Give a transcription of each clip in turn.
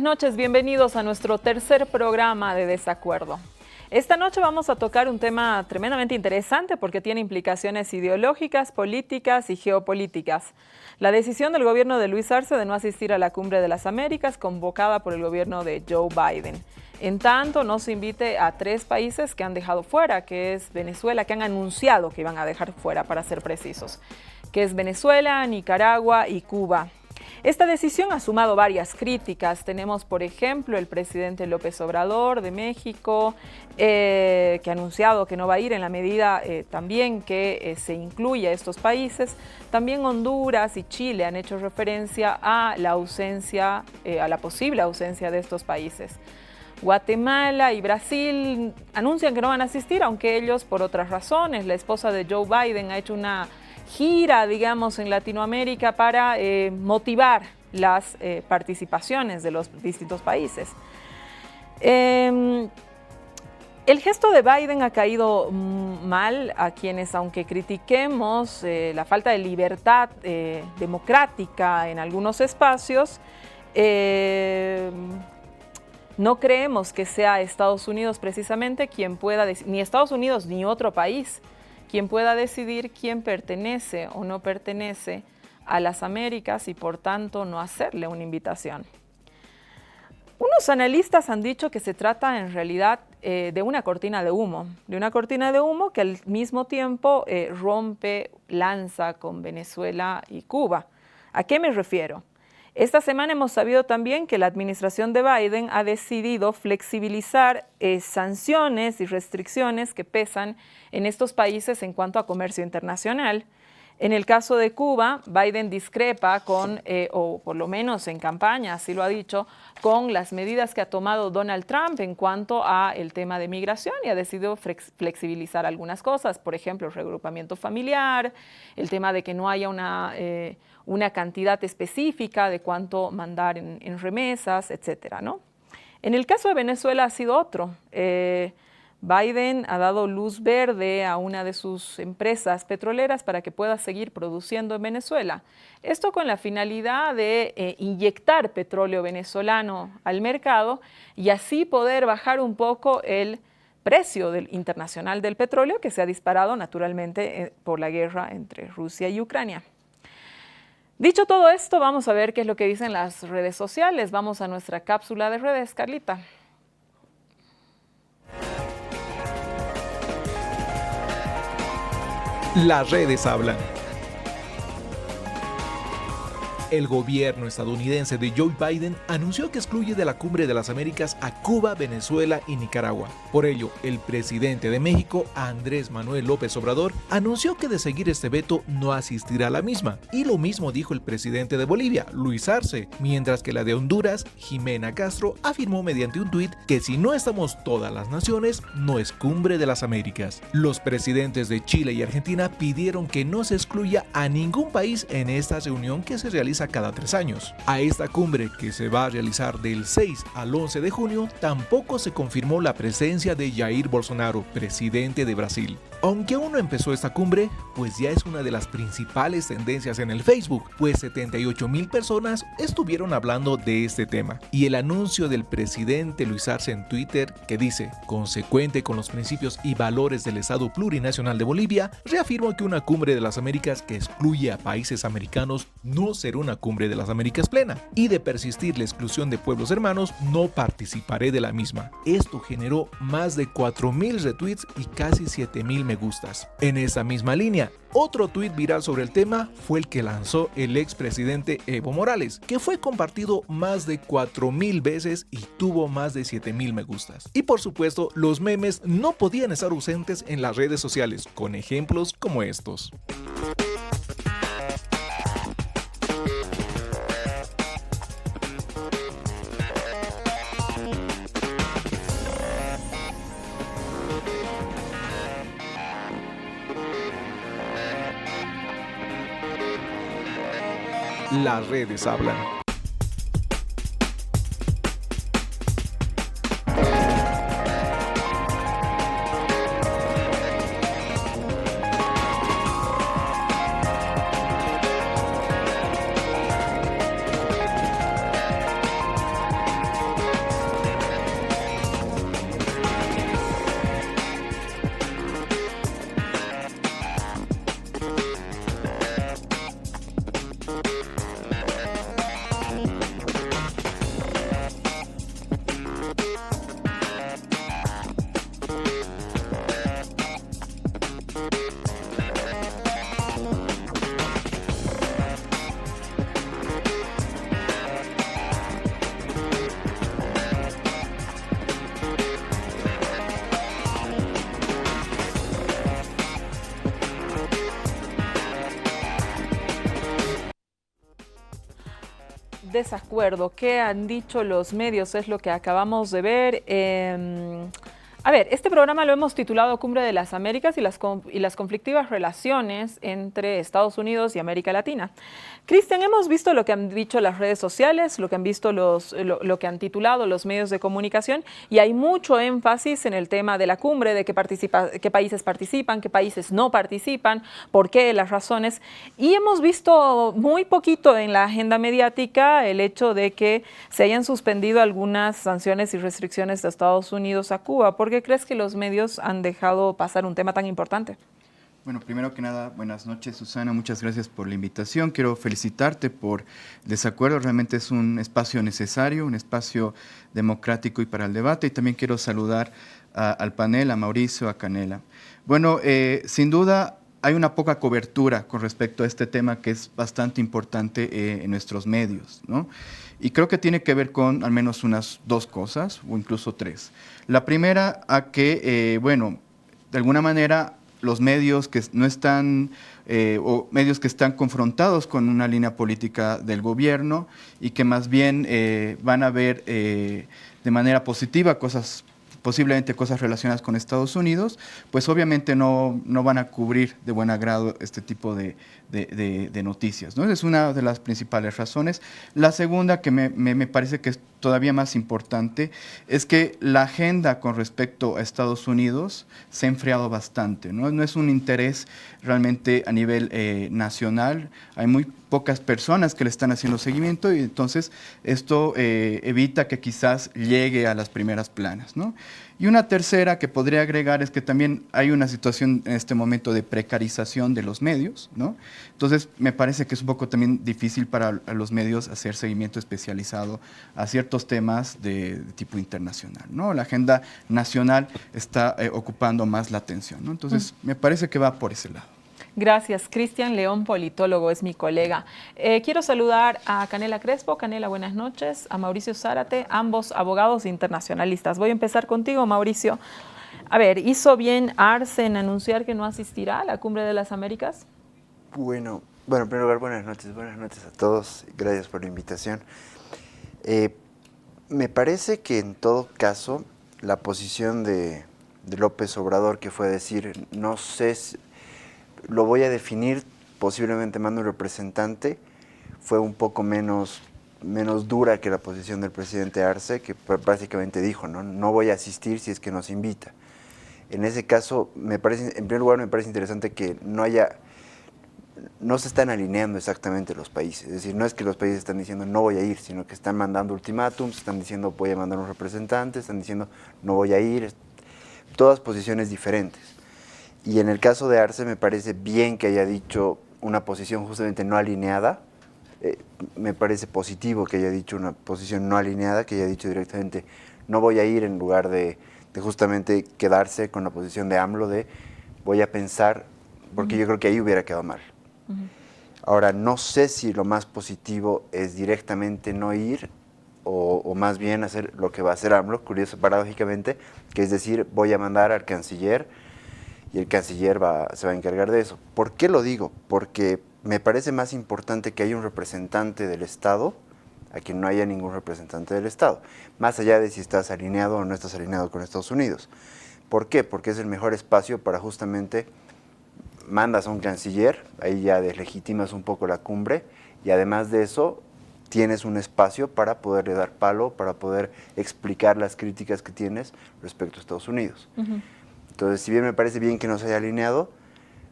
noches, bienvenidos a nuestro tercer programa de Desacuerdo. Esta noche vamos a tocar un tema tremendamente interesante porque tiene implicaciones ideológicas, políticas y geopolíticas. La decisión del gobierno de Luis Arce de no asistir a la Cumbre de las Américas convocada por el gobierno de Joe Biden. En tanto, no se invite a 3 países que han dejado fuera, que es Venezuela, que han anunciado que iban a dejar fuera, para ser precisos, que es Venezuela, Nicaragua y Cuba. Esta decisión ha sumado varias críticas. Tenemos, por ejemplo, el presidente López Obrador de México, que ha anunciado que no va a ir en la medida también que se incluya a estos países. También Honduras y Chile han hecho referencia a la ausencia, a la posible ausencia de estos países. Guatemala y Brasil anuncian que no van a asistir, aunque ellos por otras razones. La esposa de Joe Biden ha hecho una gira, digamos, en Latinoamérica para motivar las participaciones de los distintos países. El gesto de Biden ha caído mal a quienes, aunque critiquemos la falta de libertad democrática en algunos espacios, no creemos que sea Estados Unidos precisamente quien pueda, ni Estados Unidos ni otro país, quien pueda decidir quién pertenece o no pertenece a las Américas y por tanto no hacerle una invitación. Unos analistas han dicho que se trata en realidad de una cortina de humo que al mismo tiempo lanza con Venezuela y Cuba. ¿A qué me refiero? Esta semana hemos sabido también que la administración de Biden ha decidido flexibilizar sanciones y restricciones que pesan en estos países en cuanto a comercio internacional. En el caso de Cuba, Biden discrepa con, o por lo menos en campaña, así lo ha dicho, con las medidas que ha tomado Donald Trump en cuanto a el tema de migración y ha decidido flexibilizar algunas cosas, por ejemplo, el reagrupamiento familiar, el tema de que no haya una cantidad específica de cuánto mandar en remesas, etcétera, ¿no? En el caso de Venezuela ha sido otro. Biden ha dado luz verde a una de sus empresas petroleras para que pueda seguir produciendo en Venezuela. Esto con la finalidad de inyectar petróleo venezolano al mercado y así poder bajar un poco el precio internacional del petróleo, que se ha disparado naturalmente por la guerra entre Rusia y Ucrania. Dicho todo esto, vamos a ver qué es lo que dicen las redes sociales. Vamos a nuestra cápsula de redes, Carlita. Las redes hablan. El gobierno estadounidense de Joe Biden anunció que excluye de la Cumbre de las Américas a Cuba, Venezuela y Nicaragua. Por ello, el presidente de México, Andrés Manuel López Obrador, anunció que de seguir este veto no asistirá a la misma. Y lo mismo dijo el presidente de Bolivia, Luis Arce, mientras que la de Honduras, Ximena Castro, afirmó mediante un tuit que si no estamos todas las naciones, no es Cumbre de las Américas. Los presidentes de Chile y Argentina pidieron que no se excluya a ningún país en esta reunión que se realiza cada 3 años. A esta cumbre, que se va a realizar del 6 al 11 de junio, tampoco se confirmó la presencia de Jair Bolsonaro, presidente de Brasil. Aunque aún no empezó esta cumbre, pues ya es una de las principales tendencias en el Facebook, pues 78,000 personas estuvieron hablando de este tema. Y el anuncio del presidente Luis Arce en Twitter, que dice, consecuente con los principios y valores del Estado Plurinacional de Bolivia, reafirma que una cumbre de las Américas que excluye a países americanos no será una cumbre de las Américas plena, y de persistir la exclusión de pueblos hermanos, no participaré de la misma. Esto generó más de 4,000 retweets y casi 7,000 me gustas. En esa misma línea, otro tuit viral sobre el tema fue el que lanzó el expresidente Evo Morales, que fue compartido más de 4,000 veces y tuvo más de 7,000 me gustas. Y por supuesto, los memes no podían estar ausentes en las redes sociales, con ejemplos como estos. Las redes hablan. desacuerdo. ¿Qué han dicho los medios? Es lo que acabamos de ver. A ver, este programa lo hemos titulado Cumbre de las Américas y las conflictivas relaciones entre Estados Unidos y América Latina. Cristian, hemos visto lo que han dicho las redes sociales, lo que han visto lo que han titulado los medios de comunicación, y hay mucho énfasis en el tema de la cumbre, de qué países participan, qué países no participan, por qué, las razones. Y hemos visto muy poquito en la agenda mediática el hecho de que se hayan suspendido algunas sanciones y restricciones de Estados Unidos a Cuba. ¿Por qué crees que los medios han dejado pasar un tema tan importante? Bueno, primero que nada, buenas noches, Susana, muchas gracias por la invitación. Quiero felicitarte por el desacuerdo, realmente es un espacio necesario, un espacio democrático y para el debate. Y también quiero saludar al panel, a Mauricio, a Canela. Bueno, sin duda hay una poca cobertura con respecto a este tema que es bastante importante en nuestros medios, ¿no? Y creo que tiene que ver con al menos unas dos cosas, o incluso tres. La primera, a que, bueno, de alguna manera los medios que no están, o medios que están confrontados con una línea política del gobierno y que más bien van a ver de manera positiva posiblemente cosas relacionadas con Estados Unidos, pues obviamente no van a cubrir de buen agrado este tipo de noticias, ¿no? Esa es una de las principales razones. La segunda, que me parece que es todavía más importante, es que la agenda con respecto a Estados Unidos se ha enfriado bastante, ¿no? No es un interés realmente a nivel nacional, hay muy pocas personas que le están haciendo seguimiento y entonces esto evita que quizás llegue a las primeras planas, ¿no? Y una tercera que podría agregar es que también hay una situación en este momento de precarización de los medios, ¿no? Entonces, me parece que es un poco también difícil para los medios hacer seguimiento especializado a ciertos temas de tipo internacional, ¿no? La agenda nacional está ocupando más la atención, ¿no? Entonces, me parece que va por ese lado. Gracias. Cristian León, politólogo, es mi colega. Quiero saludar a Canela Crespo. Canela, buenas noches. A Mauricio Zárate, ambos abogados internacionalistas. Voy a empezar contigo, Mauricio. A ver, ¿hizo bien Arce en anunciar que no asistirá a la Cumbre de las Américas? Bueno, en primer lugar, buenas noches a todos. Gracias por la invitación. Me parece que en todo caso, la posición de López Obrador, que fue decir, no sé si lo voy a definir, posiblemente mando un representante, fue un poco menos dura que la posición del presidente Arce, que prácticamente dijo, no voy a asistir si es que nos invita. En ese caso, en primer lugar, me parece interesante que no se están alineando exactamente los países. Es decir, no es que los países están diciendo no voy a ir, sino que están mandando ultimátums, están diciendo voy a mandar un representante, están diciendo no voy a ir, todas posiciones diferentes. Y en el caso de Arce me parece bien que haya dicho una posición justamente no alineada. Me parece positivo que haya dicho una posición no alineada, que haya dicho directamente no voy a ir, en lugar de justamente quedarse con la posición de AMLO de voy a pensar, porque yo creo que ahí hubiera quedado mal. Ahora, no sé si lo más positivo es directamente no ir o más bien hacer lo que va a hacer AMLO, curioso, paradójicamente, que es decir, voy a mandar al canciller y el canciller se va a encargar de eso. ¿Por qué lo digo? Porque me parece más importante que haya un representante del Estado a que no haya ningún representante del Estado, más allá de si estás alineado o no estás alineado con Estados Unidos. ¿Por qué? Porque es el mejor espacio para justamente mandas a un canciller, ahí ya deslegitimas un poco la cumbre y además de eso tienes un espacio para poderle dar palo, para poder explicar las críticas que tienes respecto a Estados Unidos. Entonces, si bien me parece bien que no se haya alineado,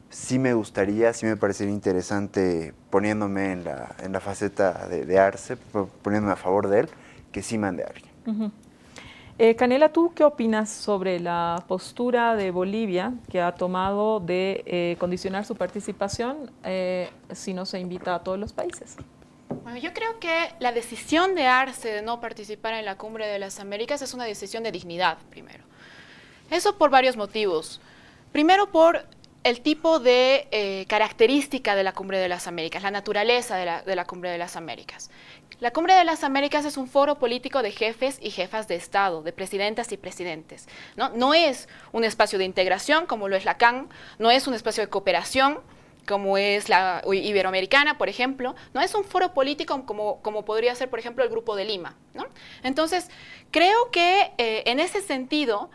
sí me parecería interesante, poniéndome en la faceta de Arce, poniéndome a favor de él, que sí mande a alguien. Canela, ¿tú qué opinas sobre la postura de Bolivia que ha tomado de condicionar su participación si no se invita a todos los países? Bueno, yo creo que la decisión de Arce de no participar en la Cumbre de las Américas es una decisión de dignidad, primero. Eso por varios motivos. Primero, por el tipo de característica de la Cumbre de las Américas, la naturaleza de la Cumbre de las Américas. La Cumbre de las Américas es un foro político de jefes y jefas de Estado, de presidentas y presidentes, ¿no? No es un espacio de integración como lo es la CAN, no es un espacio de cooperación como es la Iberoamericana, por ejemplo, no es un foro político como podría ser, por ejemplo, el Grupo de Lima, ¿no? Entonces, creo que en ese sentido,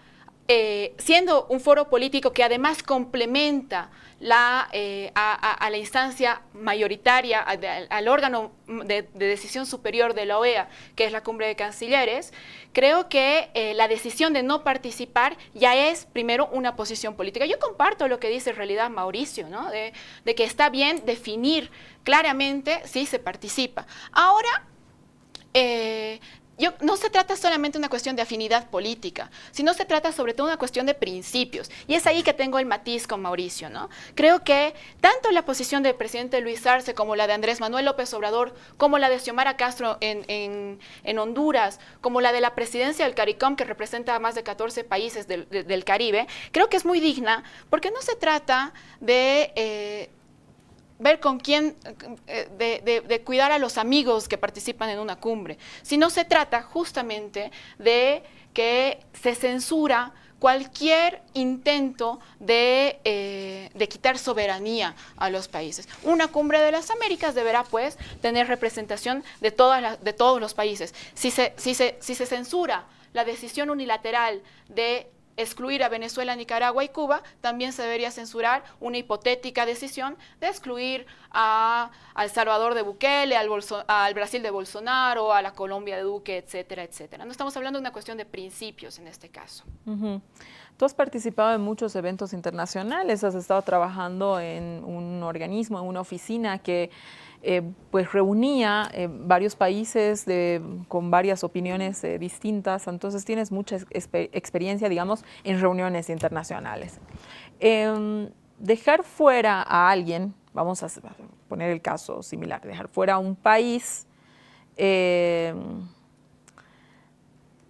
siendo un foro político que además complementa a la instancia mayoritaria, al órgano de decisión superior de la OEA, que es la Cumbre de Cancilleres, creo que la decisión de no participar ya es primero una posición política. Yo comparto lo que dice en realidad Mauricio, ¿no? de que está bien definir claramente si se participa. Ahora, no se trata solamente de una cuestión de afinidad política, sino se trata sobre todo de una cuestión de principios. Y es ahí que tengo el matiz con Mauricio, ¿no? Creo que tanto la posición del presidente Luis Arce como la de Andrés Manuel López Obrador, como la de Xiomara Castro en Honduras, como la de la presidencia del CARICOM, que representa a más de 14 países del Caribe, creo que es muy digna, porque no se trata de ver con quién, de cuidar a los amigos que participan en una cumbre, sino se trata justamente de que se censura cualquier intento de quitar soberanía a los países. Una cumbre de las Américas deberá, pues, tener representación de todos los países. Si se censura la decisión unilateral de excluir a Venezuela, Nicaragua y Cuba, también se debería censurar una hipotética decisión de excluir a El Salvador de Bukele, al Brasil de Bolsonaro, a la Colombia de Duque, etcétera, etcétera. No estamos hablando de una cuestión de principios en este caso. Uh-huh. Tú has participado en muchos eventos internacionales, has estado trabajando en un organismo, en una oficina que pues reunía varios países con varias opiniones distintas, entonces tienes mucha experiencia, digamos, en reuniones internacionales. Dejar fuera a alguien, vamos a poner el caso similar, dejar fuera a un país,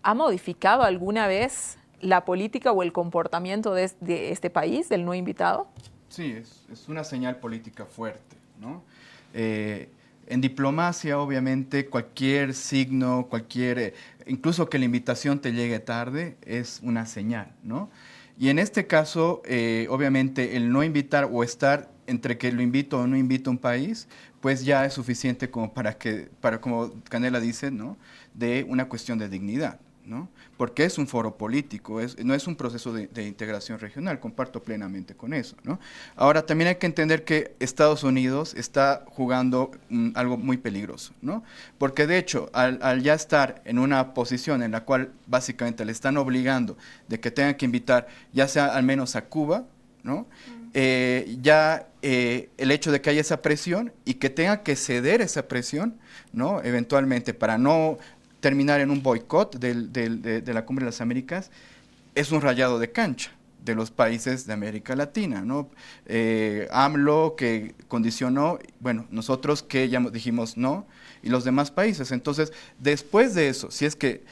¿ha modificado alguna vez la política o el comportamiento de este país, del no invitado? Sí, es una señal política fuerte, ¿no? En diplomacia, obviamente, cualquier signo, incluso que la invitación te llegue tarde, es una señal, ¿no? Y en este caso, obviamente, el no invitar o estar entre que lo invito o no invito a un país, pues ya es suficiente como para como Canela dice, ¿no? De una cuestión de dignidad, ¿no? Porque es un foro político, no es un proceso de integración regional, comparto plenamente con eso, ¿no? Ahora, también hay que entender que Estados Unidos está jugando algo muy peligroso, ¿no? Porque de hecho, al ya estar en una posición en la cual básicamente le están obligando de que tengan que invitar ya sea al menos a Cuba, ¿no? El hecho de que haya esa presión y que tenga que ceder esa presión, ¿no? Eventualmente para no terminar en un boicot de la Cumbre de las Américas, es un rayado de cancha de los países de América Latina, ¿no? AMLO que condicionó, bueno, nosotros que ya dijimos no, y los demás países. Entonces, después de eso, si es que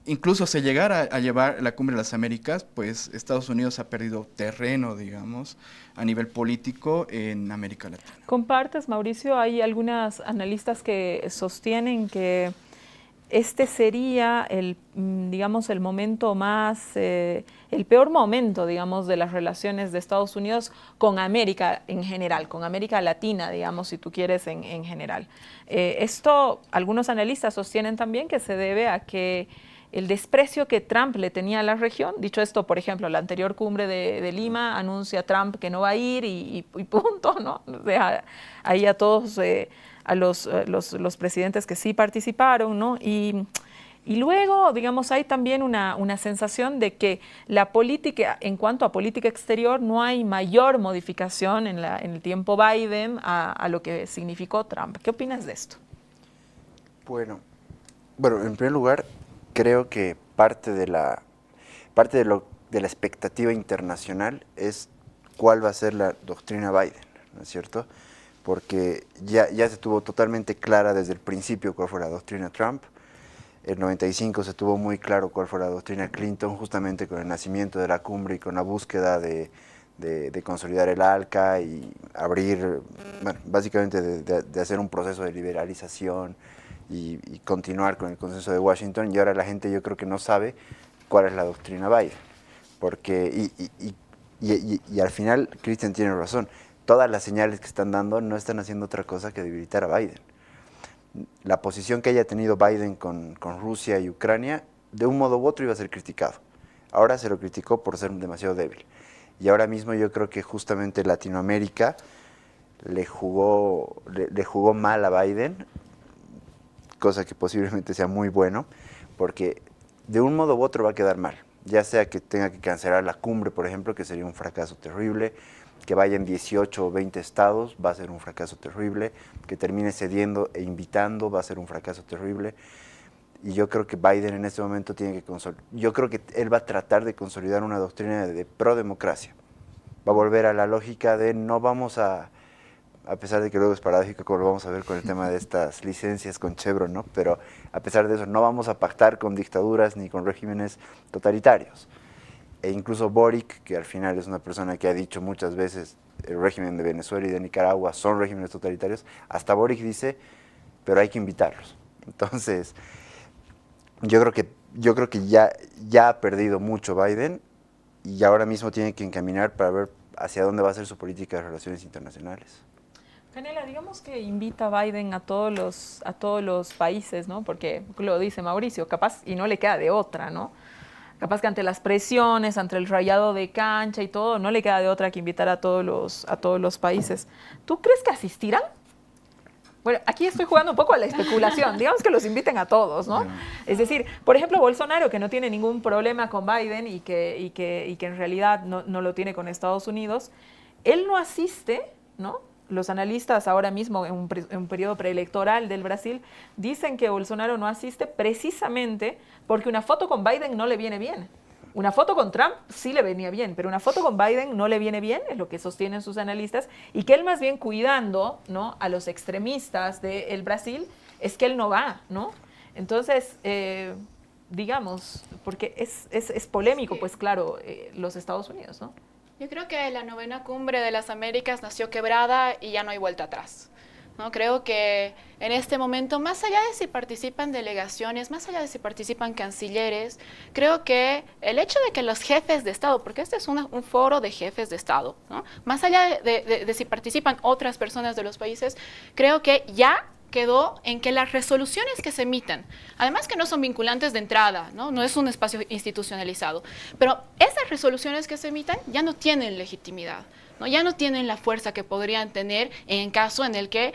incluso se llegara a llevar la Cumbre de las Américas, pues Estados Unidos ha perdido terreno, digamos, a nivel político en América Latina. ¿Compartes, Mauricio? Hay algunos analistas que sostienen que este sería digamos, el momento más, el peor momento, digamos, de las relaciones de Estados Unidos con América en general, con América Latina, digamos, si tú quieres, en general. Esto, algunos analistas sostienen también que se debe a que el desprecio que Trump le tenía a la región, dicho esto, por ejemplo, la anterior cumbre de Lima anuncia Trump que no va a ir y punto, ¿no? O sea, ahí a todos... a los presidentes que sí participaron, ¿no? Y luego, digamos, hay también una sensación de que la política, en cuanto a política exterior, no hay mayor modificación en el tiempo Biden a lo que significó Trump. ¿Qué opinas de esto? Bueno, en primer lugar, creo que parte de la expectativa internacional es cuál va a ser la doctrina Biden, ¿no es cierto? Porque ya se tuvo totalmente clara desde el principio cuál fue la doctrina Trump. En 95 se tuvo muy claro cuál fue la doctrina Clinton, justamente con el nacimiento de la cumbre y con la búsqueda de consolidar el ALCA y abrir, bueno, básicamente de hacer un proceso de liberalización y continuar con el consenso de Washington. Y ahora la gente yo creo que no sabe cuál es la doctrina Biden. Porque, y al final, Christian tiene razón, todas las señales que están dando no están haciendo otra cosa que debilitar a Biden. La posición que haya tenido Biden con Rusia y Ucrania, de un modo u otro iba a ser criticado. Ahora se lo criticó por ser demasiado débil. Y ahora mismo yo creo que justamente Latinoamérica le jugó mal a Biden, cosa que posiblemente sea muy bueno, porque de un modo u otro va a quedar mal. Ya sea que tenga que cancelar la cumbre, por ejemplo, que sería un fracaso terrible, que vaya en 18 o 20 estados, va a ser un fracaso terrible, que termine cediendo e invitando, va a ser un fracaso terrible. Y yo creo que Biden en este momento tiene que yo creo que él va a tratar de consolidar una doctrina de pro-democracia. Va a volver a la lógica de no vamos a pesar de que luego es paradójico como lo vamos a ver con el tema de estas licencias con Chevron, ¿no? Pero a pesar de eso, no vamos a pactar con dictaduras ni con regímenes totalitarios. E incluso Boric, que al final es una persona que ha dicho muchas veces el régimen de Venezuela y de Nicaragua son regímenes totalitarios, hasta Boric dice, pero hay que invitarlos. Entonces, yo creo que ya ha perdido mucho Biden y ahora mismo tiene que encaminar para ver hacia dónde va a ser su política de relaciones internacionales. Canela, digamos que invita a Biden a todos los países, ¿no? Porque lo dice Mauricio, capaz y no le queda de otra, ¿no? Capaz que ante las presiones, ante el rayado de cancha y todo, no le queda de otra que invitar a todos los países. ¿Tú crees que asistirán? Bueno, aquí estoy jugando un poco a la especulación. Digamos que los inviten a todos, ¿no? Es decir, por ejemplo, Bolsonaro, que no tiene ningún problema con Biden y que en realidad no lo tiene con Estados Unidos, él no asiste, ¿no? Los analistas ahora mismo en un periodo preelectoral del Brasil dicen que Bolsonaro no asiste precisamente porque una foto con Biden no le viene bien. Una foto con Trump sí le venía bien, pero una foto con Biden no le viene bien, es lo que sostienen sus analistas, y que él más bien cuidando, ¿no?, a los extremistas del Brasil, es que él no va, ¿no? Entonces, digamos, porque es polémico, Sí. pues claro, los Estados Unidos, ¿no? Yo creo que la 9ª Cumbre de las Américas nació quebrada y ya no hay vuelta atrás, ¿no? Creo que en este momento, más allá de si participan delegaciones, más allá de si participan cancilleres, creo que el hecho de que los jefes de Estado, porque este es un foro de jefes de Estado, ¿no?, más allá de si participan otras personas de los países, creo que ya quedó en que las resoluciones que se emitan, además que no son vinculantes de entrada, no es un espacio institucionalizado, pero esas resoluciones que se emitan ya no tienen legitimidad, ¿no? Ya no tienen la fuerza que podrían tener en caso en el que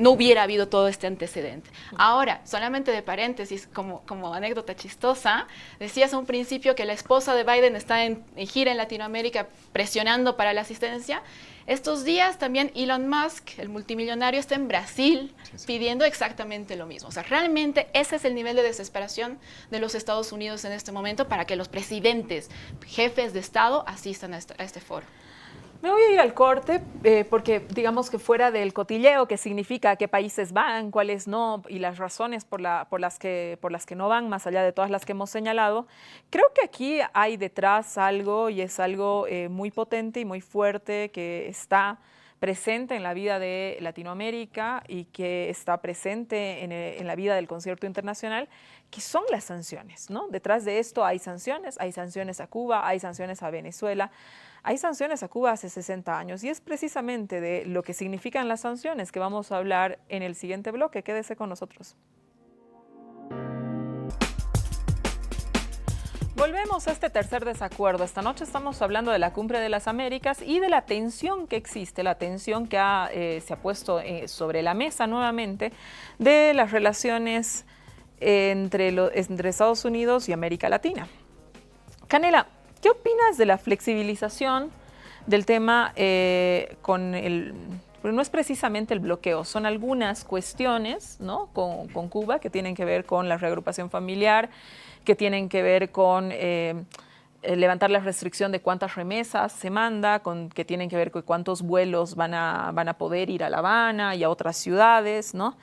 no hubiera habido todo este antecedente. Ahora, solamente de paréntesis, como anécdota chistosa, decías a un principio que la esposa de Biden está en gira en Latinoamérica presionando para la asistencia. Estos días también Elon Musk, el multimillonario, está en Brasil pidiendo exactamente lo mismo. O sea, realmente ese es el nivel de desesperación de los Estados Unidos en este momento para que los presidentes, jefes de Estado, asistan a este foro. Me voy a ir al corte porque digamos que fuera del cotilleo, que significa a qué países van, cuáles no, y las razones por las que no van, más allá de todas las que hemos señalado, creo que aquí hay detrás algo, y es algo muy potente y muy fuerte, que está presente en la vida de Latinoamérica y que está presente en la vida del concierto internacional, que son las sanciones, ¿no? Detrás de esto hay sanciones a Cuba, hay sanciones a Venezuela. Hay sanciones a Cuba hace 60 años y es precisamente de lo que significan las sanciones que vamos a hablar en el siguiente bloque. Quédese con nosotros. Volvemos a este tercer desacuerdo. Esta noche estamos hablando de la Cumbre de las Américas y de la tensión que existe, la tensión que se ha puesto sobre la mesa nuevamente de las relaciones entre Estados Unidos y América Latina. Canela, ¿qué opinas de la flexibilización del tema no es precisamente el bloqueo, son algunas cuestiones, ¿no?, con Cuba que tienen que ver con la reagrupación familiar, que tienen que ver con levantar la restricción de cuántas remesas se manda, que tienen que ver con cuántos vuelos van a poder ir a La Habana y a otras ciudades, ¿no?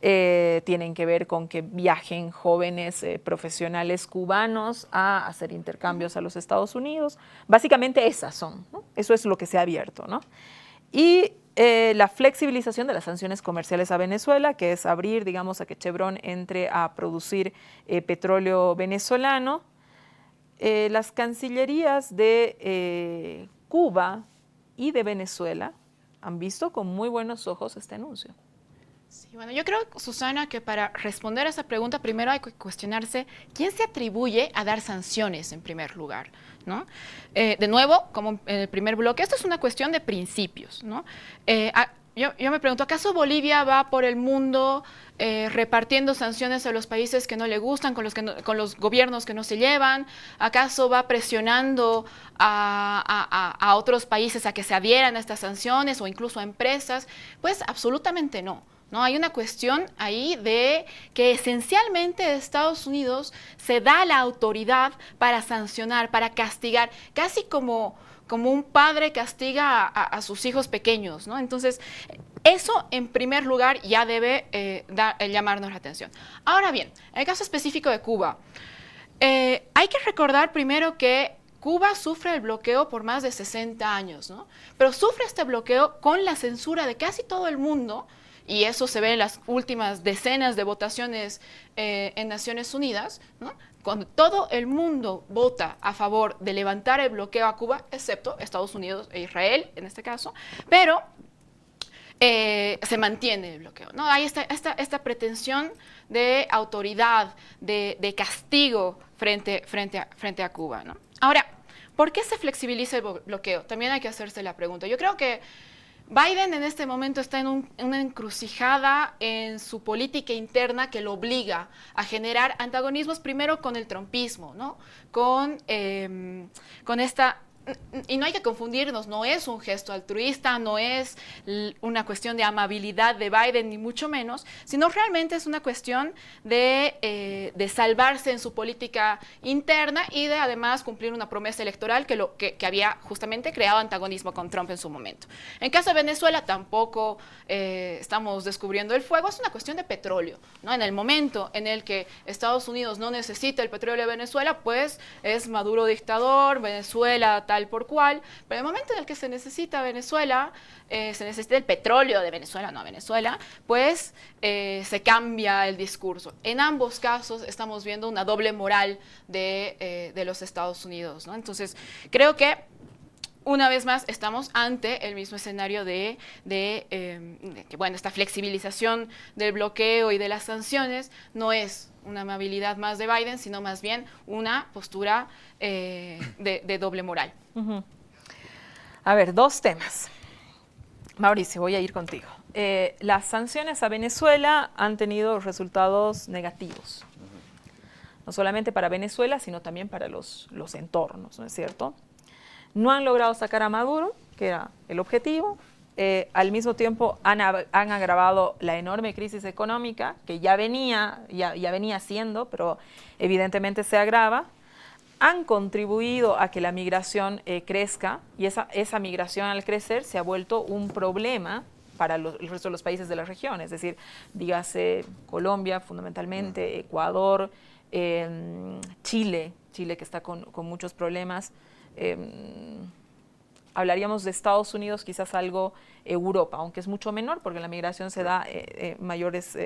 Tienen que ver con que viajen jóvenes profesionales cubanos a hacer intercambios a los Estados Unidos. Básicamente esas son, ¿no? Eso es lo que se ha abierto, ¿no? Y la flexibilización de las sanciones comerciales a Venezuela, que es abrir, digamos, a que Chevron entre a producir petróleo venezolano. Las cancillerías de Cuba y de Venezuela han visto con muy buenos ojos este anuncio. Sí, bueno, yo creo, Susana, que para responder a esa pregunta primero hay que cuestionarse quién se atribuye a dar sanciones en primer lugar, ¿no? De nuevo, como en el primer bloque, esto es una cuestión de principios, ¿no? Yo me pregunto, ¿acaso Bolivia va por el mundo repartiendo sanciones a los países que no le gustan, con los gobiernos que no se llevan? ¿Acaso va presionando a otros países a que se adhieran a estas sanciones o incluso a empresas? Pues absolutamente no. ¿No? Hay una cuestión ahí de que esencialmente Estados Unidos se da la autoridad para sancionar, para castigar, casi como un padre castiga a sus hijos pequeños, ¿no? Entonces, eso en primer lugar ya debe llamarnos la atención. Ahora bien, en el caso específico de Cuba, hay que recordar primero que Cuba sufre el bloqueo por más de 60 años, ¿no? Pero sufre este bloqueo con la censura de casi todo el mundo, y eso se ve en las últimas decenas de votaciones en Naciones Unidas, ¿no? Cuando todo el mundo vota a favor de levantar el bloqueo a Cuba, excepto Estados Unidos e Israel, en este caso, pero se mantiene el bloqueo, ¿no? Hay esta pretensión de autoridad, de castigo frente a Cuba, ¿no? Ahora, ¿por qué se flexibiliza el bloqueo? También hay que hacerse la pregunta. Yo creo que Biden en este momento está en una encrucijada en su política interna que lo obliga a generar antagonismos primero con el trumpismo, ¿no? Con esta... Y no hay que confundirnos, no es un gesto altruista, no es una cuestión de amabilidad de Biden, ni mucho menos, sino realmente es una cuestión de salvarse en su política interna y de además cumplir una promesa electoral que había justamente creado antagonismo con Trump en su momento. En caso de Venezuela tampoco estamos descubriendo el fuego, es una cuestión de petróleo, ¿no? En el momento en el que Estados Unidos no necesita el petróleo de Venezuela, pues es Maduro dictador, Venezuela tal por cual, pero en el momento en el que se necesita Venezuela, se necesita el petróleo de Venezuela, no Venezuela, pues se cambia el discurso. En ambos casos estamos viendo una doble moral de los Estados Unidos, ¿no? Entonces, creo que una vez más estamos ante el mismo escenario de que, bueno, esta flexibilización del bloqueo y de las sanciones no es una amabilidad más de Biden, sino más bien una postura de doble moral. Uh-huh. A ver, dos temas. Mauricio, voy a ir contigo. Las sanciones a Venezuela han tenido resultados negativos. No solamente para Venezuela, sino también para los entornos, ¿no es cierto? No han logrado sacar a Maduro, que era el objetivo. Al mismo tiempo han agravado la enorme crisis económica que ya venía siendo, pero evidentemente se agrava. Han contribuido a que la migración crezca, y esa migración al crecer se ha vuelto un problema para el resto de los países de la región, es decir, dígase Colombia fundamentalmente, Ecuador, Chile que está con muchos problemas. Hablaríamos de Estados Unidos, quizás algo Europa, aunque es mucho menor porque la migración se da mayores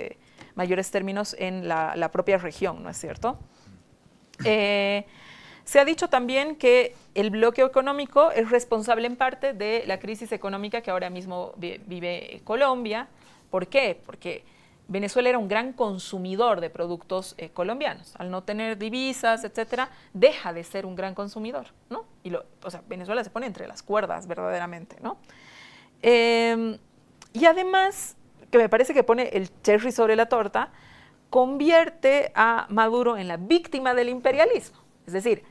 términos en la propia región, ¿no es cierto? Se ha dicho también que el bloqueo económico es responsable en parte de la crisis económica que ahora mismo vive Colombia. ¿Por qué? Porque Venezuela era un gran consumidor de productos colombianos. Al no tener divisas, etcétera, deja de ser un gran consumidor, ¿no? O sea, Venezuela se pone entre las cuerdas verdaderamente, ¿no? Y además, que me parece que pone el cherry sobre la torta, convierte a Maduro en la víctima del imperialismo. Es decir,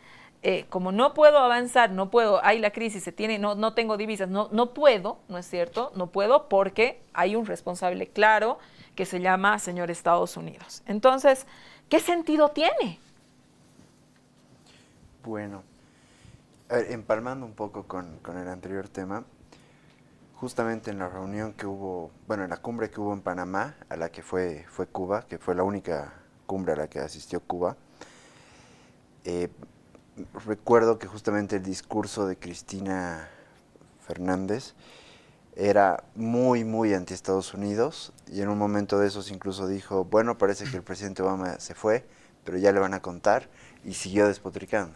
como no puedo avanzar, hay la crisis, no tengo divisas, no puedo, ¿no es cierto? No puedo porque hay un responsable claro que se llama señor Estados Unidos. Entonces, ¿qué sentido tiene? Bueno, a ver, empalmando un poco con el anterior tema, justamente en la reunión que hubo, bueno, en la cumbre que hubo en Panamá, a la que fue Cuba, que fue la única cumbre a la que asistió Cuba, recuerdo que justamente el discurso de Cristina Fernández era muy, muy anti Estados Unidos, y en un momento de esos incluso dijo, bueno, parece que el presidente Obama se fue, pero ya le van a contar, y siguió despotricando.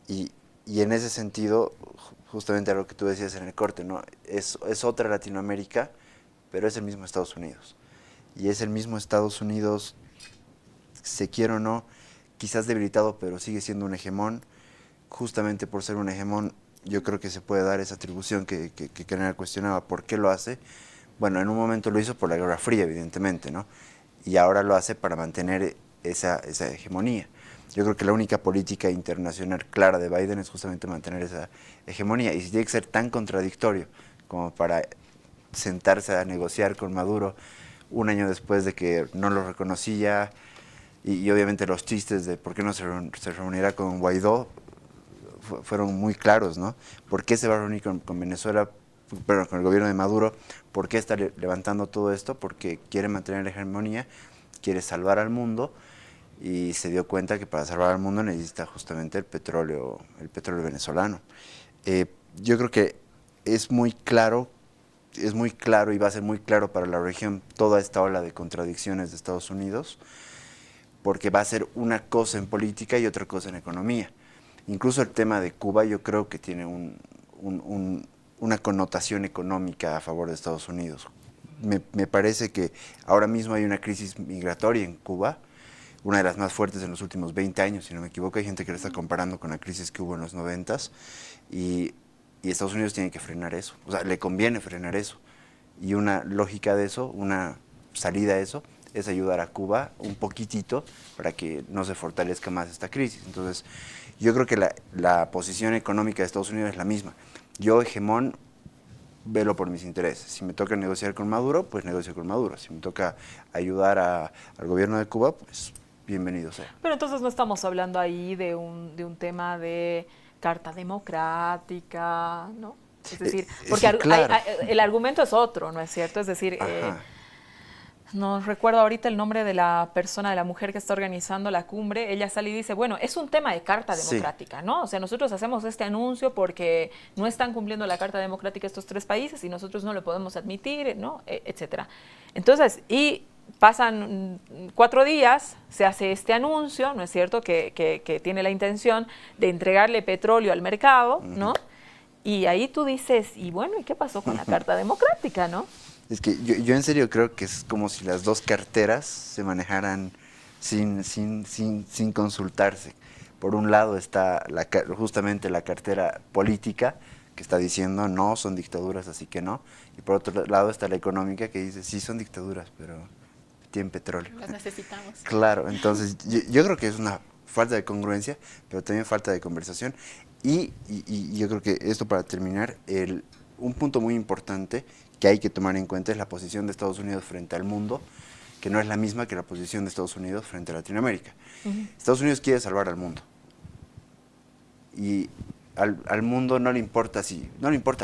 Y Y en ese sentido, justamente a lo que tú decías en el corte, ¿no? Es otra Latinoamérica, pero es el mismo Estados Unidos. Y es el mismo Estados Unidos, se quiera o no, quizás debilitado, pero sigue siendo un hegemón. Justamente por ser un hegemón, yo creo que se puede dar esa atribución que Canela cuestionaba. ¿Por qué lo hace? Bueno, en un momento lo hizo por la Guerra Fría, evidentemente, ¿no? Y ahora lo hace para mantener esa hegemonía. Yo creo que la única política internacional clara de Biden es justamente mantener esa hegemonía. Y si tiene que ser tan contradictorio como para sentarse a negociar con Maduro un año después de que no lo reconocía, y obviamente los chistes de por qué no se reunirá con Guaidó fueron muy claros, ¿no? ¿Por qué se va a reunir con Venezuela, perdón, con el gobierno de Maduro? ¿Por qué está levantando todo esto? Porque quiere mantener la hegemonía, quiere salvar al mundo, y se dio cuenta que para salvar al mundo necesita justamente el petróleo venezolano. Yo creo que es muy claro y va a ser muy claro para la región toda esta ola de contradicciones de Estados Unidos, porque va a ser una cosa en política y otra cosa en economía. Incluso el tema de Cuba yo creo que tiene una connotación económica a favor de Estados Unidos. Me parece que ahora mismo hay una crisis migratoria en Cuba, una de las más fuertes en los últimos 20 años, si no me equivoco. Hay gente que la está comparando con la crisis que hubo en los 90s, y Estados Unidos tiene que frenar eso. O sea, le conviene frenar eso. Y una lógica de eso, una salida a eso, es ayudar a Cuba un poquitito para que no se fortalezca más esta crisis. Entonces, yo creo que la posición económica de Estados Unidos es la misma. Yo, hegemón, velo por mis intereses. Si me toca negociar con Maduro, pues negocio con Maduro. Si me toca ayudar al gobierno de Cuba, pues bienvenido sea. Pero entonces no estamos hablando ahí de un tema de carta democrática, ¿no? Es decir, porque sí, claro. el argumento es otro, ¿no es cierto? Es decir, no recuerdo ahorita el nombre de la persona, de la mujer que está organizando la cumbre. Ella sale y dice, bueno, es un tema de carta democrática, ¿no? O sea, nosotros hacemos este anuncio porque no están cumpliendo la carta democrática estos 3 países y nosotros no lo podemos admitir, ¿no? Etcétera. Entonces, y pasan 4 días, se hace este anuncio, ¿no es cierto?, que tiene la intención de entregarle petróleo al mercado, ¿no? Y ahí tú dices, y bueno, ¿y qué pasó con la carta democrática, no? Es que yo en serio creo que es como si las dos carteras se manejaran sin consultarse. Por un lado está justamente la cartera política, que está diciendo no, son dictaduras, así que no. Y por otro lado está la económica, que dice sí, son dictaduras, pero tienen petróleo. Las necesitamos. Claro, entonces yo creo que es una falta de congruencia, pero también falta de conversación. Y yo creo que esto, para terminar, un punto muy importante que hay que tomar en cuenta es la posición de Estados Unidos frente al mundo, que no es la misma que la posición de Estados Unidos frente a Latinoamérica. Estados Unidos quiere salvar al mundo. Y al mundo no le importa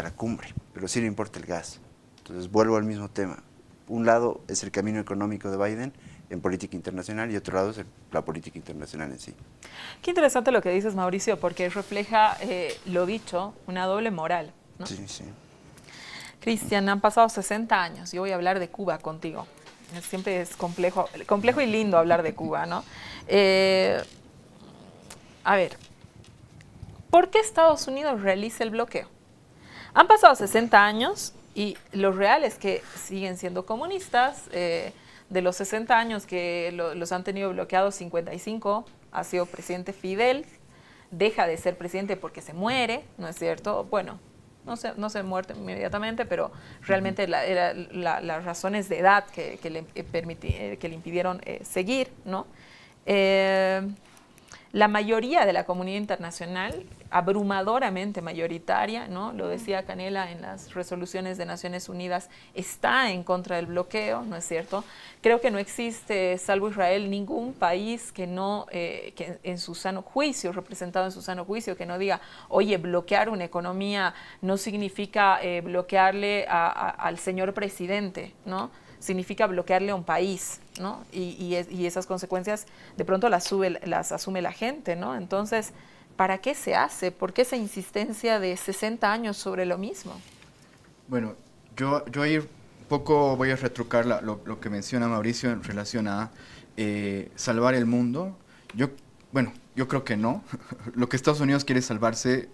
la cumbre, pero sí le importa el gas. Entonces vuelvo al mismo tema. Un lado es el camino económico de Biden en política internacional y otro lado es la política internacional en sí. Qué interesante lo que dices, Mauricio, porque refleja, lo dicho, una doble moral, ¿no? Sí, sí. Cristian, han pasado 60 años. Yo voy a hablar de Cuba contigo. Siempre es complejo y lindo hablar de Cuba, ¿no? A ver, ¿por qué Estados Unidos realiza el bloqueo? Han pasado 60 años y lo real es que siguen siendo comunistas. De los 60 años que los han tenido bloqueados, 55 ha sido presidente Fidel. Deja de ser presidente porque se muere, ¿no es cierto? Bueno, no se muere inmediatamente, pero realmente las razones de edad que le impidieron seguir, ¿no? La mayoría de la comunidad internacional, abrumadoramente mayoritaria, ¿no? Lo decía Canela en las resoluciones de Naciones Unidas, está en contra del bloqueo, ¿no es cierto? Creo que no existe, salvo Israel, ningún país que en su sano juicio, representado en su sano juicio, que no diga, oye, bloquear una economía no significa bloquearle al señor presidente, ¿no? Significa bloquearle a un país, ¿no? Y esas consecuencias de pronto las asume la gente, ¿no? Entonces, ¿para qué se hace? ¿Por qué esa insistencia de 60 años sobre lo mismo? Bueno, yo ahí un poco voy a retrucar lo que menciona Mauricio en relación a salvar el mundo. Bueno, yo creo que no. Lo que Estados Unidos quiere salvarse,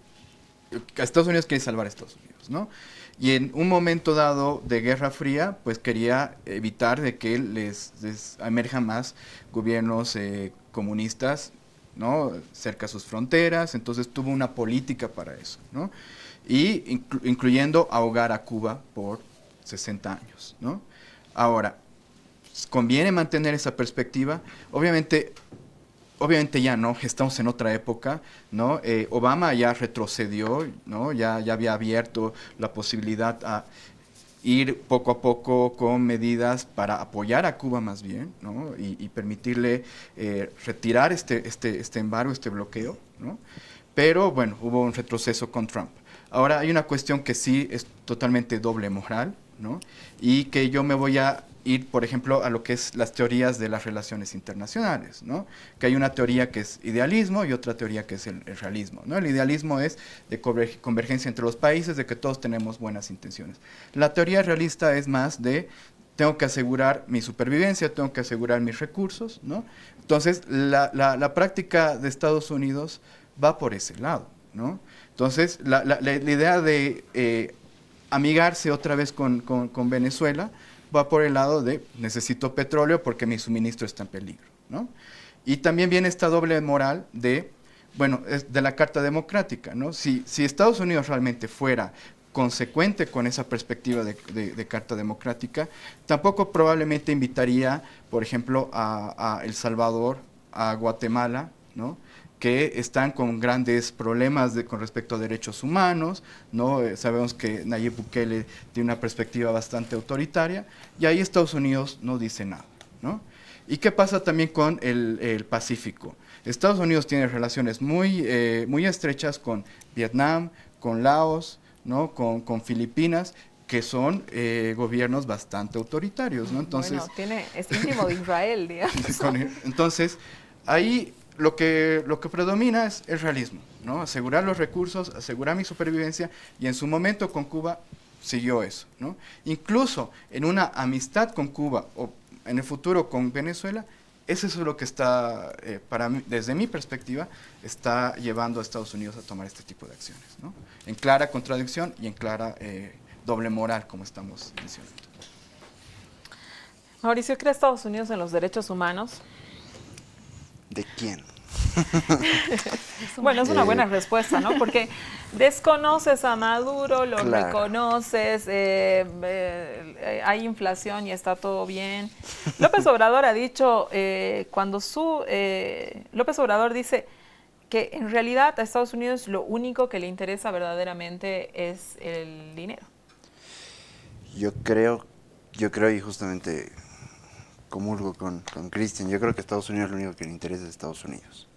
Estados Unidos quiere salvar a Estados Unidos, ¿no? Y en un momento dado de Guerra Fría, pues quería evitar de que les emerjan más gobiernos comunistas, ¿no? Cerca a sus fronteras, entonces tuvo una política para eso, ¿no? Y incluyendo ahogar a Cuba por 60 años, ¿no? Ahora, conviene mantener esa perspectiva. Obviamente ya no, estamos en otra época, ¿no? Obama ya retrocedió, ¿no? Ya había abierto la posibilidad a ir poco a poco con medidas para apoyar a Cuba más bien, ¿no? Y permitirle retirar este embargo, este bloqueo, ¿no? Pero bueno, hubo un retroceso con Trump. Ahora hay una cuestión que sí es totalmente doble moral, ¿no? Y que yo me voy a ir, por ejemplo, a lo que es las teorías de las relaciones internacionales, ¿no? Que hay una teoría que es idealismo y otra teoría que es el realismo, ¿no? El idealismo es de convergencia entre los países, de que todos tenemos buenas intenciones. La teoría realista es más de tengo que asegurar mi supervivencia, tengo que asegurar mis recursos, ¿no? Entonces, la práctica de Estados Unidos va por ese lado, ¿no? Entonces, la idea de amigarse otra vez con Venezuela va por el lado de necesito petróleo porque mi suministro está en peligro, ¿no? Y también viene esta doble moral de, bueno, de la Carta Democrática, ¿no? Si Estados Unidos realmente fuera consecuente con esa perspectiva de Carta Democrática, tampoco probablemente invitaría, por ejemplo, a El Salvador, a Guatemala, ¿no? Que están con grandes problemas con respecto a derechos humanos, ¿no? Sabemos que Nayib Bukele tiene una perspectiva bastante autoritaria, y ahí Estados Unidos no dice nada, ¿no? ¿Y qué pasa también con el Pacífico? Estados Unidos tiene relaciones muy estrechas con Vietnam, con Laos, ¿no? Con Filipinas, que son gobiernos bastante autoritarios, ¿no? Entonces, bueno, es íntimo de Israel, digamos. Entonces, ahí lo que predomina es el realismo, ¿no? Asegurar los recursos, asegurar mi supervivencia, y en su momento con Cuba siguió eso, ¿no? Incluso en una amistad con Cuba o en el futuro con Venezuela, eso es lo que está, para mí, desde mi perspectiva, está llevando a Estados Unidos a tomar este tipo de acciones, ¿no? En clara contradicción y en clara doble moral, como estamos mencionando. Mauricio, ¿cree Estados Unidos en los derechos humanos? ¿De quién? Bueno, es una buena respuesta, ¿no? Porque desconoces a Maduro, lo Claro. reconoces, hay inflación y está todo bien. López Obrador ha dicho, López Obrador dice que en realidad a Estados Unidos lo único que le interesa verdaderamente es el dinero. Yo creo y justamente comulgo con Cristian, yo creo que a Estados Unidos lo único que le interesa es Estados Unidos.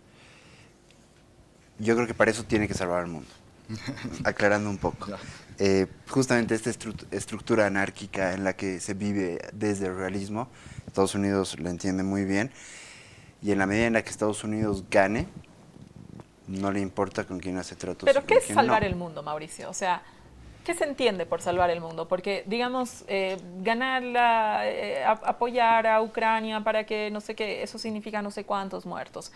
Yo creo que para eso tiene que salvar al mundo. Aclarando un poco. Justamente esta estructura anárquica en la que se vive desde el realismo, Estados Unidos lo entiende muy bien, y en la medida en la que Estados Unidos gane, no le importa con quién hace tratos. Pero ¿qué es quién salvar no. el mundo, Mauricio? O sea, ¿qué se entiende por salvar el mundo? Porque, digamos, apoyar a Ucrania para que no sé qué, eso significa no sé cuántos muertos.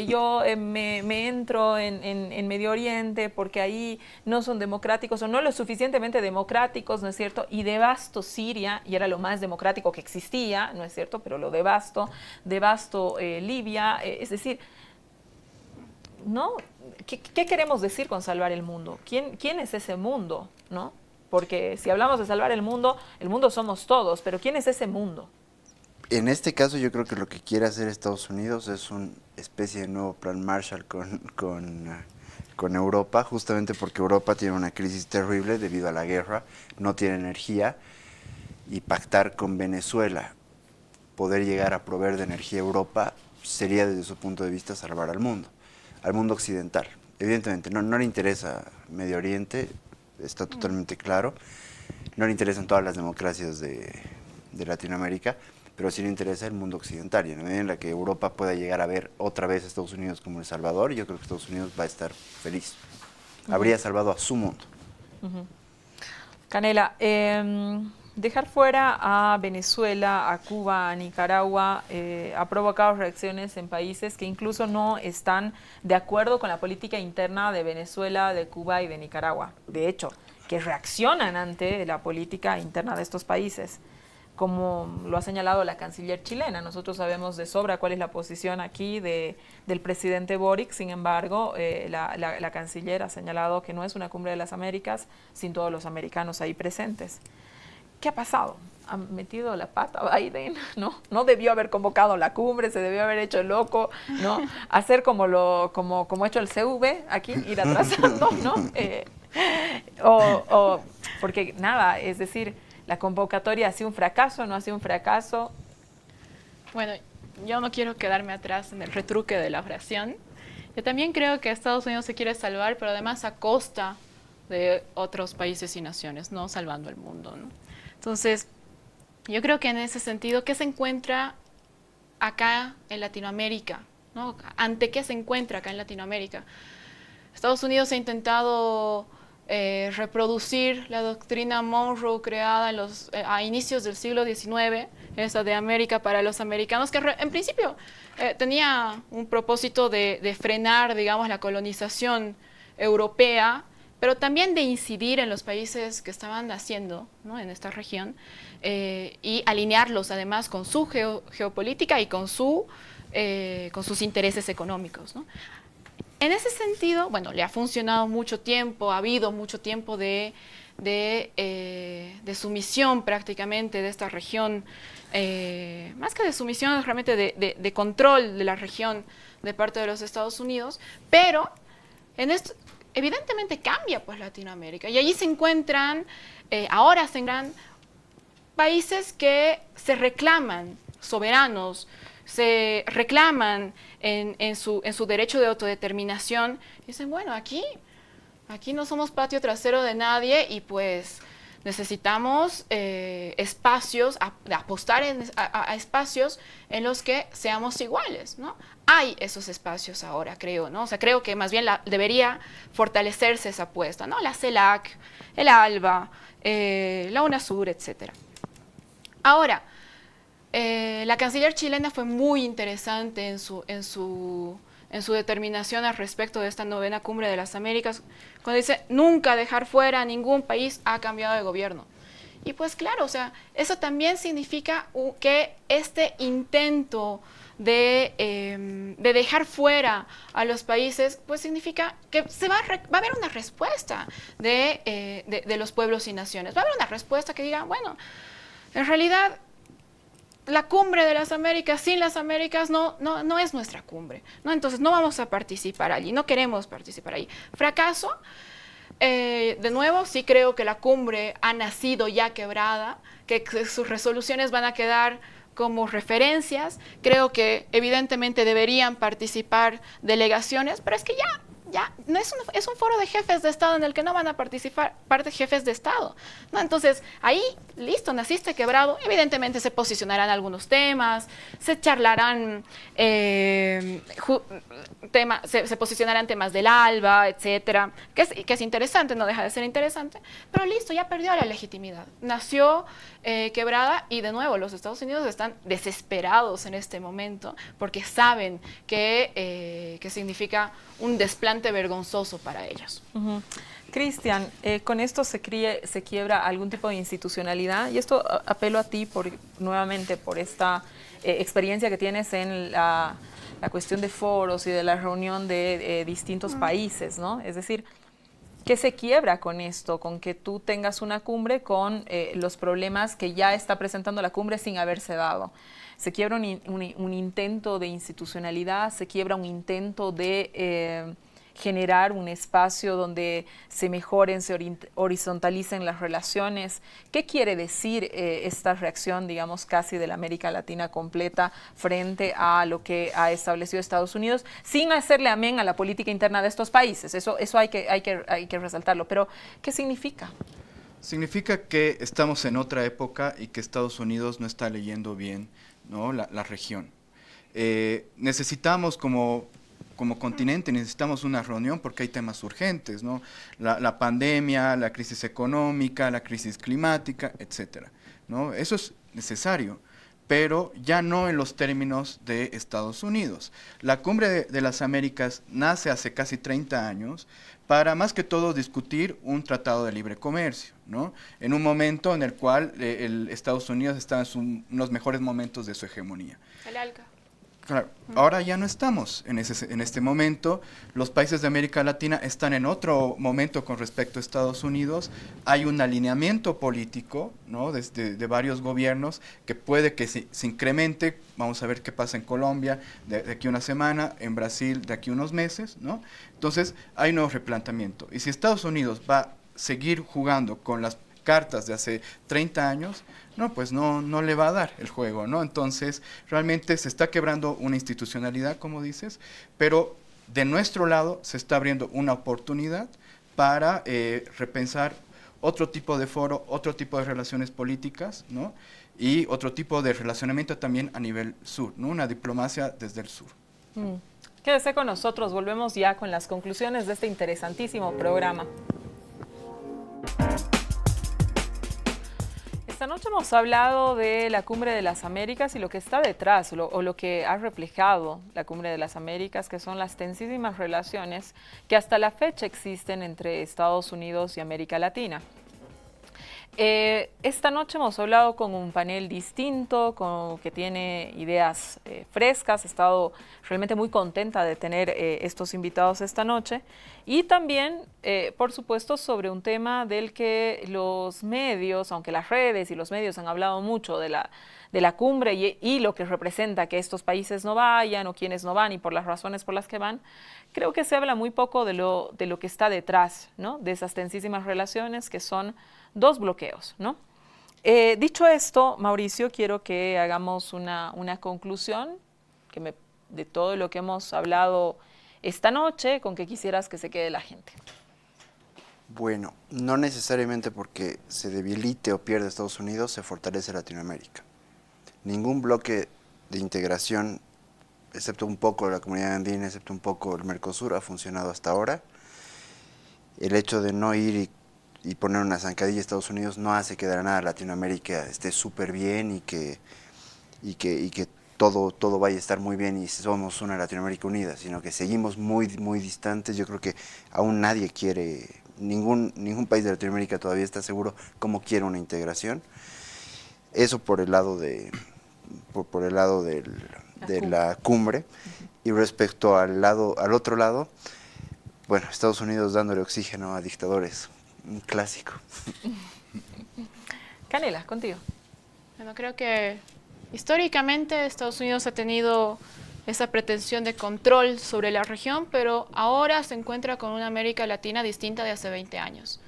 Yo me entro en Medio Oriente porque ahí no son democráticos o no lo suficientemente democráticos, ¿no es cierto? Y devasto Siria, y era lo más democrático que existía, ¿no es cierto? Pero lo devasto Libia, es decir, ¿no? ¿Qué queremos decir con salvar el mundo? ¿Quién es ese mundo, no? Porque si hablamos de salvar el mundo somos todos, pero ¿quién es ese mundo? En este caso yo creo que lo que quiere hacer Estados Unidos es una especie de nuevo plan Marshall con Europa, justamente porque Europa tiene una crisis terrible debido a la guerra, no tiene energía, y pactar con Venezuela, poder llegar a proveer de energía a Europa, sería desde su punto de vista salvar al mundo occidental. Evidentemente, no le interesa Medio Oriente, está totalmente claro, no le interesan todas las democracias de Latinoamérica, pero sí le interesa el mundo occidental, y en la medida en la que Europa pueda llegar a ver otra vez a Estados Unidos como El Salvador, yo creo que Estados Unidos va a estar feliz. Habría salvado a su mundo. Canela, dejar fuera a Venezuela, a Cuba, a Nicaragua ha provocado reacciones en países que incluso no están de acuerdo con la política interna de Venezuela, de Cuba y de Nicaragua. De hecho, que reaccionan ante la política interna de estos países, como lo ha señalado la canciller chilena. Nosotros sabemos de sobra cuál es la posición aquí del presidente Boric. Sin embargo, la canciller ha señalado que no es una cumbre de las Américas sin todos los americanos ahí presentes. ¿Qué ha pasado? ¿Ha metido la pata Biden? No debió haber convocado la cumbre, se debió haber hecho el loco, ¿no? Hacer como ha hecho el CV aquí, ir atrasando, ¿no? Porque nada, es decir, la convocatoria ha sido un fracaso, no ha sido un fracaso. Bueno, yo no quiero quedarme atrás en el retruque de la oración. Yo también creo que Estados Unidos se quiere salvar, pero además a costa de otros países y naciones, no salvando el mundo, ¿no? Entonces, yo creo que en ese sentido, ¿qué se encuentra acá en Latinoamérica? ¿No? ¿Ante qué se encuentra acá en Latinoamérica? Estados Unidos ha intentado reproducir la doctrina Monroe creada a inicios del siglo XIX, esa de América para los americanos, que en principio tenía un propósito de frenar, digamos, la colonización europea, pero también de incidir en los países que estaban naciendo, ¿no?, en esta región, y alinearlos además con su geopolítica y con sus intereses económicos, ¿no? En ese sentido, bueno, le ha funcionado mucho tiempo, ha habido mucho tiempo de sumisión prácticamente de esta región, más que de sumisión, realmente de control de la región de parte de los Estados Unidos, pero en esto evidentemente cambia pues Latinoamérica, y allí se encuentran, ahora se encuentran países que se reclaman soberanos, se reclaman en su derecho de autodeterminación, y dicen, bueno, aquí no somos patio trasero de nadie, y pues necesitamos espacios, apostar a espacios en los que seamos iguales, ¿no? Hay esos espacios ahora, creo, ¿no? O sea, creo que más bien debería fortalecerse esa apuesta, ¿no? La CELAC, el ALBA, la UNASUR, etc. Ahora, la canciller chilena fue muy interesante en su determinación al respecto de esta 9ª Cumbre de las Américas, cuando dice, nunca dejar fuera a ningún país ha cambiado de gobierno. Y pues claro, o sea, eso también significa que este intento de dejar fuera a los países, pues significa que va a haber una respuesta de los pueblos y naciones. Va a haber una respuesta que diga, bueno, en realidad la cumbre de las Américas sin las Américas no es nuestra cumbre, ¿no? Entonces no vamos a participar allí, no queremos participar allí. Fracaso, de nuevo, sí creo que la cumbre ha nacido ya quebrada, que sus resoluciones van a quedar como referencias. Creo que evidentemente deberían participar delegaciones, pero es que ya no es un foro de jefes de Estado en el que no van a participar jefes de Estado, ¿no? Entonces, ahí, listo, naciste quebrado. Evidentemente se posicionarán algunos temas, se charlarán se posicionarán temas del ALBA, etcétera, que es interesante, no deja de ser interesante, pero listo, ya perdió la legitimidad. Nació quebrada, y de nuevo, los Estados Unidos están desesperados en este momento porque saben que significa un desplante vergonzoso para ellos. Uh-huh. Cristian, con esto se quiebra algún tipo de institucionalidad, y esto apelo a ti nuevamente por esta experiencia que tienes en la cuestión de foros y de la reunión de distintos países, ¿no? Es decir, ¿qué se quiebra con esto? Con que tú tengas una cumbre con los problemas que ya está presentando la cumbre sin haberse dado. Se quiebra un intento de institucionalidad, se quiebra un intento de generar un espacio donde se mejoren, se horizontalicen las relaciones. ¿Qué quiere decir esta reacción, digamos, casi de la América Latina completa frente a lo que ha establecido Estados Unidos, sin hacerle amén a la política interna de estos países? Eso hay que resaltarlo. Pero, ¿qué significa? Significa que estamos en otra época y que Estados Unidos no está leyendo bien, ¿no?, la región. Necesitamos como como continente necesitamos una reunión porque hay temas urgentes, ¿no? La pandemia, la crisis económica, la crisis climática, etcétera, ¿no? Eso es necesario, pero ya no en los términos de Estados Unidos. La Cumbre de las Américas nace hace casi 30 años para más que todo discutir un tratado de libre comercio, ¿no? En un momento en el cual Estados Unidos estaba en los mejores momentos de su hegemonía. El ALCA. Claro, ahora ya no estamos en este momento. Los países de América Latina están en otro momento con respecto a Estados Unidos. Hay un alineamiento político, ¿no? de varios gobiernos que puede que se incremente. Vamos a ver qué pasa en Colombia de aquí a una semana, en Brasil de aquí a unos meses, ¿no? Entonces hay un nuevo replanteamiento. Y si Estados Unidos va a seguir jugando con las cartas de hace 30 años, no, pues no le va a dar el juego, ¿no? Entonces, realmente se está quebrando una institucionalidad, como dices, pero de nuestro lado se está abriendo una oportunidad para repensar otro tipo de foro, otro tipo de relaciones políticas, ¿no? Y otro tipo de relacionamiento también a nivel sur, ¿no? Una diplomacia desde el sur. Quédese con nosotros, volvemos ya con las conclusiones de este interesantísimo programa. Esta noche hemos hablado de la Cumbre de las Américas y lo que está detrás, o lo que ha reflejado la Cumbre de las Américas, que son las tensísimas relaciones que hasta la fecha existen entre Estados Unidos y América Latina. Esta noche hemos hablado con un panel distinto, que tiene ideas frescas. He estado realmente muy contenta de tener estos invitados esta noche. Y también, por supuesto, sobre un tema del que los medios, aunque las redes y los medios han hablado mucho de la cumbre y lo que representa que estos países no vayan o quienes no van y por las razones por las que van, creo que se habla muy poco de lo que está detrás, ¿no? De esas tensísimas relaciones que son dos bloqueos, ¿no? Dicho esto, Mauricio, quiero que hagamos una conclusión de todo lo que hemos hablado esta noche, con que quisieras que se quede la gente. Bueno, no necesariamente porque se debilite o pierde Estados Unidos, se fortalece Latinoamérica. Ningún bloque de integración, excepto un poco la Comunidad Andina, excepto un poco el Mercosur, ha funcionado hasta ahora. El hecho de no ir y poner una zancadilla a Estados Unidos no hace que de la nada Latinoamérica esté súper bien y que todo vaya a estar muy bien y somos una Latinoamérica unida, sino que seguimos muy distantes. Yo creo que aún nadie quiere, ningún país de Latinoamérica todavía está seguro cómo quiere una integración. Eso por el lado de la cumbre. Y respecto al otro lado, bueno, Estados Unidos dándole oxígeno a dictadores, un clásico. Canela, contigo. Bueno, creo que históricamente Estados Unidos ha tenido esa pretensión de control sobre la región, pero ahora se encuentra con una América Latina distinta de hace 20 años,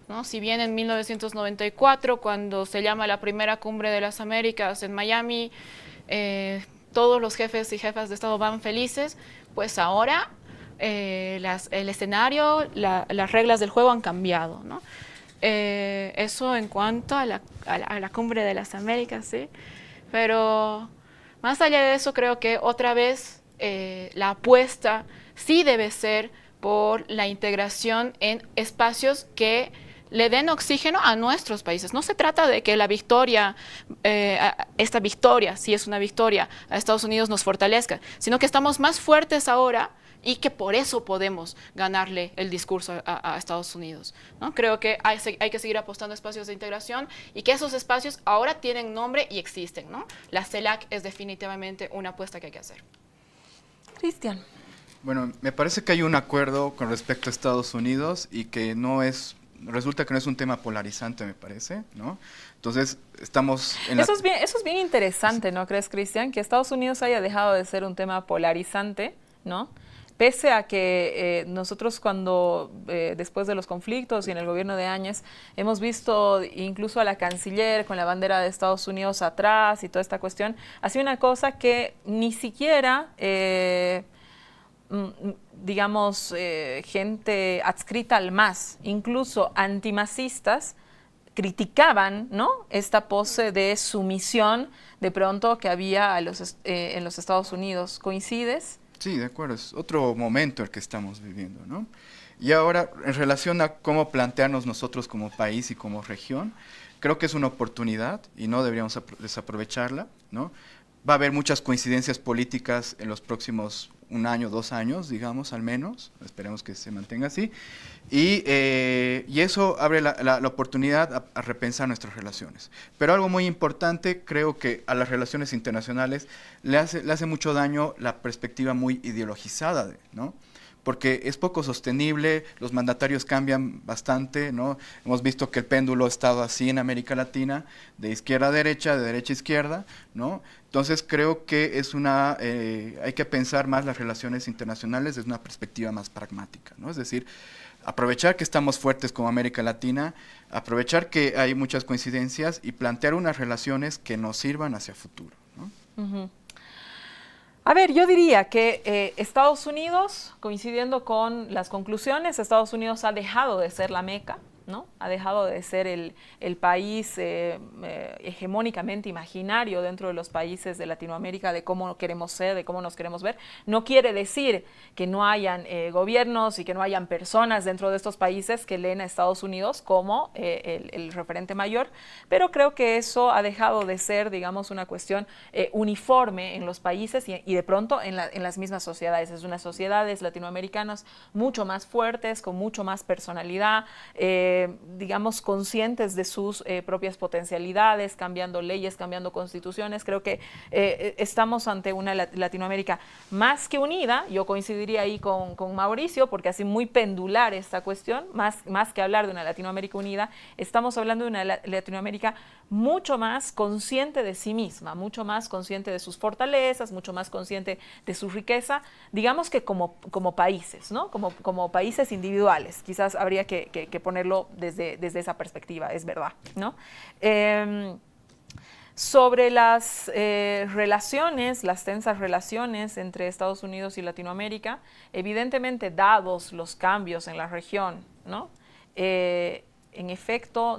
¿no? Si bien en 1994, cuando se llama la primera Cumbre de las Américas en Miami, todos los jefes y jefas de Estado van felices, pues ahora el escenario, las reglas del juego han cambiado, ¿no? Eso en cuanto a la Cumbre de las Américas, ¿sí? Pero más allá de eso, creo que otra vez la apuesta sí debe ser por la integración en espacios que le den oxígeno a nuestros países. No se trata de que la victoria, esta victoria, si es una victoria, a Estados Unidos nos fortalezca, sino que estamos más fuertes ahora y que por eso podemos ganarle el discurso a Estados Unidos, ¿no? Creo que hay que seguir apostando a espacios de integración y que esos espacios ahora tienen nombre y existen, ¿no? La CELAC es definitivamente una apuesta que hay que hacer. Cristian. Bueno, me parece que hay un acuerdo con respecto a Estados Unidos y que resulta que no es un tema polarizante, me parece, ¿no? Entonces, estamos en eso es bien interesante, ¿no crees, Cristian? Que Estados Unidos haya dejado de ser un tema polarizante, ¿no? Pese a que nosotros cuando, después de los conflictos y en el gobierno de Áñez, hemos visto incluso a la canciller con la bandera de Estados Unidos atrás y toda esta cuestión, ha sido una cosa que ni siquiera, digamos, gente adscrita al MAS, incluso antimasistas, criticaban, ¿no?, esta pose de sumisión de pronto que había en los Estados Unidos. ¿Coincides? Sí, de acuerdo, es otro momento el que estamos viviendo, ¿no? Y ahora, en relación a cómo plantearnos nosotros como país y como región, creo que es una oportunidad y no deberíamos desaprovecharla, ¿no? Va a haber muchas coincidencias políticas en los próximos 1 año, 2 años, digamos, al menos, esperemos que se mantenga así, y eso abre la oportunidad a repensar nuestras relaciones. Pero algo muy importante, creo que a las relaciones internacionales le hace mucho daño la perspectiva muy ideologizada, ¿no? Porque es poco sostenible, los mandatarios cambian bastante, ¿no? Hemos visto que el péndulo ha estado así en América Latina, de izquierda a derecha, de derecha a izquierda, ¿no? Entonces creo que hay que pensar más las relaciones internacionales desde una perspectiva más pragmática, ¿no? Es decir, aprovechar que estamos fuertes como América Latina, aprovechar que hay muchas coincidencias y plantear unas relaciones que nos sirvan hacia futuro, ¿no? Uh-huh. A ver, yo diría que Estados Unidos, coincidiendo con las conclusiones, Estados Unidos ha dejado de ser la meca, ¿no? Ha dejado de ser el país hegemónicamente imaginario dentro de los países de Latinoamérica de cómo queremos ser, de cómo nos queremos ver. No quiere decir que no hayan gobiernos y que no hayan personas dentro de estos países que leen a Estados Unidos como el referente mayor, pero creo que eso ha dejado de ser, digamos, una cuestión uniforme en los países y de pronto en las mismas sociedades. Es unas sociedades latinoamericanas mucho más fuertes, con mucho más personalidad, digamos, conscientes de sus propias potencialidades, cambiando leyes, cambiando constituciones. Creo que estamos ante una Latinoamérica más que unida. Yo coincidiría ahí con Mauricio, porque así muy pendular esta cuestión, más que hablar de una Latinoamérica unida, estamos hablando de una Latinoamérica mucho más consciente de sí misma, mucho más consciente de sus fortalezas, mucho más consciente de su riqueza, digamos que como países, ¿no? Como países individuales. Quizás habría que ponerlo desde esa perspectiva, es verdad, ¿no? Sobre las relaciones, las tensas relaciones entre Estados Unidos y Latinoamérica, evidentemente, dados los cambios en la región, ¿no? En efecto,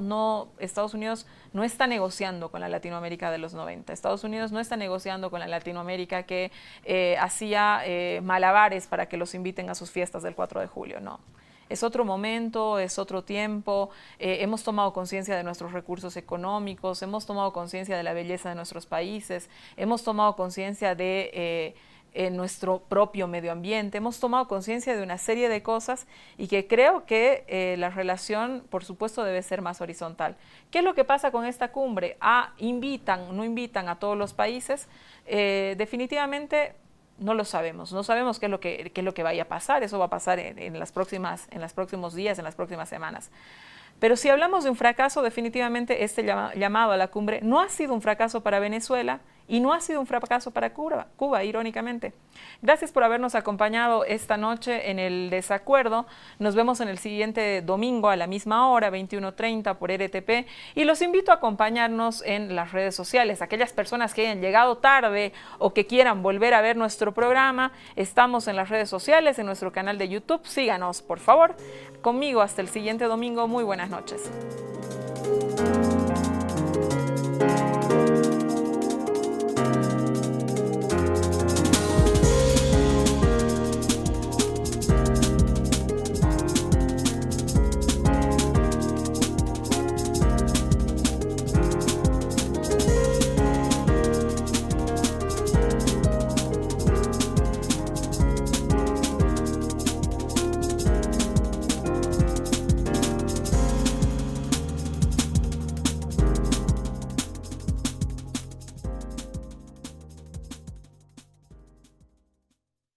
Estados Unidos no está negociando con la Latinoamérica de los 90. Estados Unidos no está negociando con la Latinoamérica que hacía malabares para que los inviten a sus fiestas del 4 de julio, no. Es otro momento, es otro tiempo, hemos tomado conciencia de nuestros recursos económicos, hemos tomado conciencia de la belleza de nuestros países, hemos tomado conciencia de nuestro propio medio ambiente, hemos tomado conciencia de una serie de cosas y que creo que la relación, por supuesto, debe ser más horizontal. ¿Qué es lo que pasa con esta cumbre? No invitan a todos los países, definitivamente. No lo sabemos, no sabemos qué es lo que vaya a pasar, eso va a pasar en los próximos días, en las próximas semanas. Pero si hablamos de un fracaso, definitivamente este llamado a la cumbre no ha sido un fracaso para Venezuela y no ha sido un fracaso para Cuba, irónicamente. Gracias por habernos acompañado esta noche en El Desacuerdo. Nos vemos en el siguiente domingo a la misma hora, 21:30 por RTP. Y los invito a acompañarnos en las redes sociales. Aquellas personas que hayan llegado tarde o que quieran volver a ver nuestro programa, estamos en las redes sociales, en nuestro canal de YouTube. Síganos, por favor. Conmigo hasta el siguiente domingo. Muy buenas noches.